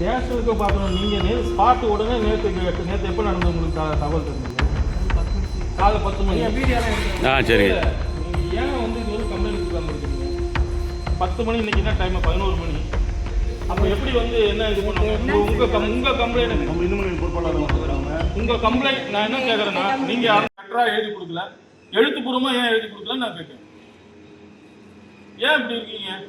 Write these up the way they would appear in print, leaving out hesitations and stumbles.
ஸ்டேஷனுக்கு பார்க்கணும். நீங்கள் ஸ்பாட் உடனே நேற்று எப்போ நடந்தது உங்களுக்கு தகவல் தெரிஞ்சது? காலை 10 மணி. சரிங்க. நீங்கள் ஏன் வந்து இது வந்து கம்ப்ளைண்ட் கொடுக்காம இருக்கீங்க? 10 மணி இன்னைக்கு தான் டைம், 11 மணி. அப்போ எப்படி வந்து என்ன இது பண்ணுவாங்க? உங்கள் கம்ப்ளைண்ட் நம்ம இன்னும் பொறுப்பாளர் உங்கள் கம்ப்ளைண்ட் நான் என்ன கேட்குறேன்னா, நீங்கள் யாரும் கரெக்டாக எழுதி கொடுக்கல, எழுத்துப்பூர்வமாக ஏன் எழுதி கொடுக்கலன்னு நான் கேட்குறேன். ஏன் இப்படி இருக்கீங்க?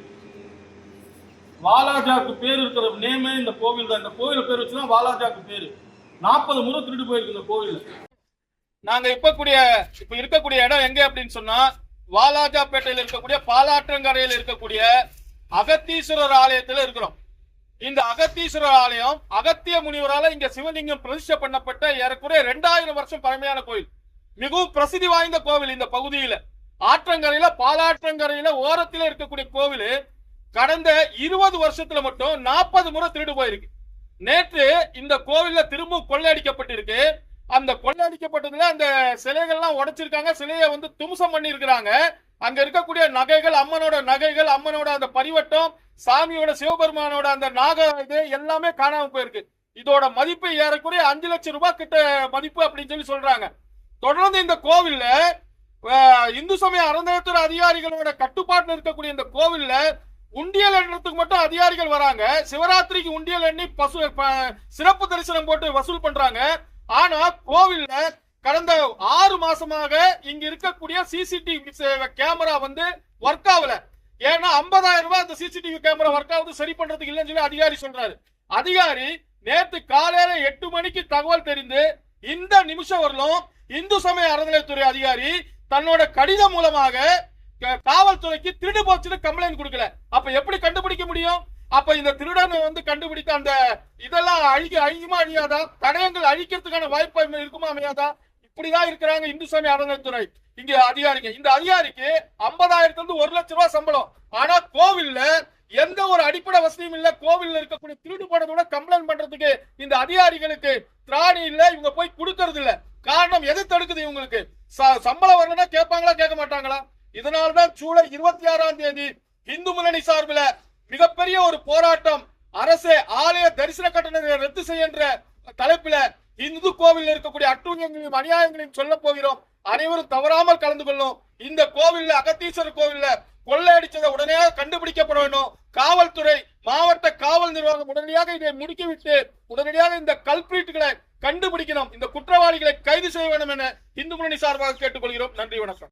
வாலாஜாக்கு பேர் இருக்கிற நேமே இந்த கோவில் தான். இந்த கோவில் பேர் வச்சுதான் வாலாஜாக்கு பேரு. 40 முறை திருட்டு போயிருக்கு இந்த கோவில். நாங்க இப்ப இருக்கக்கூடிய இடம் எங்க அப்படின்னு சொன்னா, வாலாஜாப்பேட்டையில் இருக்கக்கூடிய பாலாற்றங்கரையில் இருக்கக்கூடிய அகத்தீஸ்வரர் ஆலயத்தில் இருக்கிறோம். இந்த அகத்தீஸ்வரர் ஆலயம் அகத்திய முனிவரால இங்க சிவலிங்கம் பிரதிஷ்டை பண்ணப்பட்ட ஏறக்குறைய 2000 வருஷம் பழமையான கோயில். மிகவும் பிரசித்தி வாய்ந்த கோவில். இந்த பகுதியில ஆற்றங்கரையில பாலாற்றங்கரையில ஓரத்தில் இருக்கக்கூடிய கோவில் கடந்த 20 வருஷத்துல மட்டும் 40 முறை திருடு போயிருக்கு. நேற்று இந்த கோவில்ல திரும்ப கொள்ளையடிக்கப்பட்டிருக்கு. அந்த கொள்ளையடிக்கப்பட்டதுல அந்த சிலைகள்லாம் உடைச்சிருக்காங்க. சிலையை வந்து தும்சம் பண்ணி இருக்கிறாங்க. அங்க இருக்கக்கூடிய நகைகள், அம்மனோட நகைகள், அம்மனோட அந்த பரிவட்டம், சாமியோட சிவபெருமானோட அந்த நாக இது எல்லாமே காணாம போயிருக்கு. இதோட மதிப்பு ஏறக்குறைய 5 லட்சம் ரூபாய் கிட்ட மதிப்பு அப்படின்னு சொல்றாங்க. தொடர்ந்து இந்த கோவில்ல இந்து சமய அறநிலையத்துறை அதிகாரிகளோட கட்டுப்பாட்டில் இருக்கக்கூடிய இந்த கோவில்ல உண்டியல் எண்ணத்துக்கு மட்டும் அதிகாரிகள் வராங்க. சிவராத்திரிக்கு உண்டியல் எண்ணி சிறப்பு தரிசனம் போட்டு வசூல் பண்றாங்க. ஆனா கோவில்ல கடந்த 6 மாசமாக இங்க இருக்கக்கூடிய சிசிடிவி கேமரா வந்து ஒர்க் ஆகல. ஏன்னா 50,000 ரூபாய் அந்த சிசிடிவி கேமரா ஒர்க் ஆகுது, சரி பண்றதுக்கு இல்லைன்னு சொல்லி அதிகாரி சொல்றாரு. அதிகாரி நேற்று காலையில 8 மணிக்கு தகவல் தெரிந்து இந்த நிமிஷம் வரலும் இந்து சமய அறநிலையத்துறை அதிகாரி தன்னோட கடிதம் மூலமாக காவல்துறைக்கு திருடு போச்சுன்னு கம்ப்ளைண்ட் கொடுக்கல. அப்ப எப்படி கண்டுபிடிக்க முடியும்? அப்ப இந்த திருடனை வந்து கண்டுபிடித்த அந்த இதெல்லாம் அழியுமா அழியாதா? தடயங்கள் அழிக்கிறதுக்கான வாய்ப்பு இருக்குமா அமையாதா? இப்படிதான் இருக்கிறாங்க இந்து சமய அறநிலையத்துறை இங்க அதிகாரிங்க. இந்த அதிகாரிக்கு 50,000 1 லட்சம் ரூபாய் சம்பளம். ஆனா கோவில்ல எந்த ஒரு அடிப்படை வசதியும் இல்ல. கோவில்ல இருக்கக்கூடிய திருடு போனதோட கம்ப்ளைண்ட் பண்றதுக்கு இந்த அதிகாரிகளுக்கு திராணி இல்ல. இவங்க போய் கொடுக்கறது இல்ல. காரணம் எது தடுக்குது? இவங்களுக்கு சம்பளம் வரலன்னா கேட்பாங்களா, கேட்க மாட்டாங்களா? இதனால்தான் ஜூலை 26ஆம் தேதி இந்து முன்னணி சார்பில் மிகப்பெரிய ஒரு போராட்டம், அரசு ஆலய தரிசன கட்டணத்தை ரத்து செய்கின்ற தலைப்பில இந்து கோவில் இருக்கக்கூடிய அட்டூழியங்களையும் அநியாயங்களையும் சொல்ல போகிறோம். அனைவரும் தவறாமல் கலந்து கொள்ளும். இந்த கோவில்ல அகத்தீஸ்வரர் கோவில்ல கொள்ளையடிச்சதை உடனடியாக கண்டுபிடிக்கப்பட வேண்டும். காவல்துறை, மாவட்ட காவல் நிர்வாகம் உடனடியாக இதை முடுக்கிவிட்டு உடனடியாக இந்த கல்பிரிட்டுகளை கண்டுபிடிக்கணும். இந்த குற்றவாளிகளை கைது செய்ய வேண்டும் என இந்து முன்னணி சார்பாக கேட்டுக்கொள்கிறோம். நன்றி, வணக்கம்.